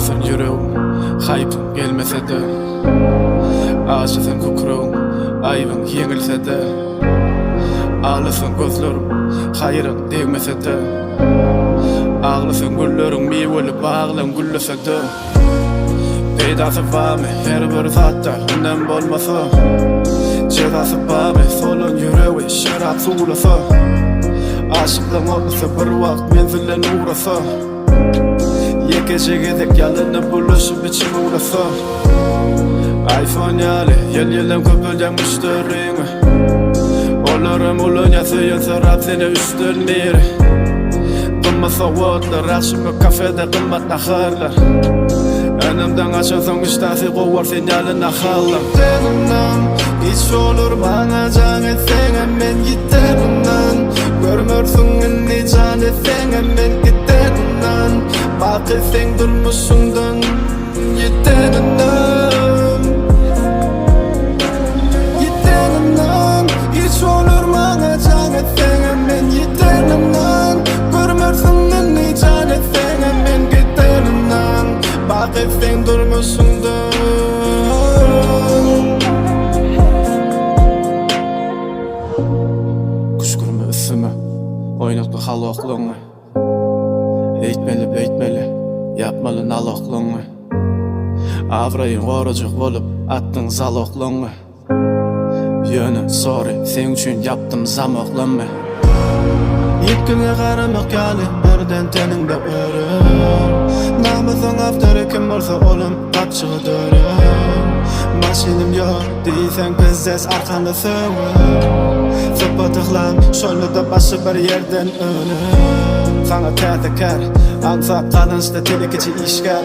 Ağlasın yüreğim, haypım gelmese de. Ağlasın kukurum, ayvın yengilse de. Ağlasın gözlerim, hayırın değmese de. Ağlasın güllerin meyveli bağlan güllese de. Peydası var mı her bir zatta önem olmasa. Cezası var mı solun yüreği şarap suğlasa. Aşıklığın olmasa bir vakt menzillen uğrasa. Yekece gedek yalını buluşup için uğrasa. iPhone yali yel yelem köpölden müşterimi. Olarım ulun yasıyın sarap seni üstün biri. Kımmasa vatlar akşamı kafede kımmat naharlar. Önümden açasan iştahı kovar sen yalına hallar. Denimden hiç olur bana can etsen hemen giderimden. Görmürsün inni can etsen hemen giderimden. Bak etsen durmuşsundan giderimden. Giderimden hiç olur bana can etsen hemen giderimden. Görmürsün inni can etsen hemen giderimden. Bak etsen durmuşsundan. Kuşkurma üstüme oynaklı haloklığını. Eğitmeli beytmeli yapmalı naloklığını. Avrayın orucuk olup attın zaloklığını. Yönü sorry sen üçün yaptım zamoklığını. Yetkinge qaramak gali birden teningde örür. Namazın aftırı kim olsa olum kapçığı dörür. Maşinim yok deysen bizzes arkanda söver. Zıppatıqlam şöyle de başı bir yerden önür. Sana tertekar ansap kalınçta telekici işgal.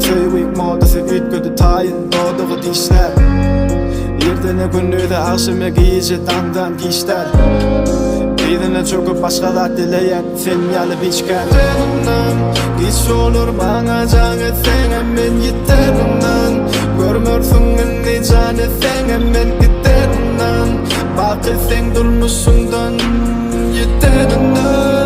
Söyleyik modası ütgüdü tayin doğduğu dişler. Yerdene günnüde akşama giyici dandan giyişler. Birine çöküp başkalar dileyen sen yalı biçken. Denimden hiç olur bana can etsen hemen giderimden. Görmürsün inni can etsen hemen giderimden. Bak etsen durmuşsundan giderimden.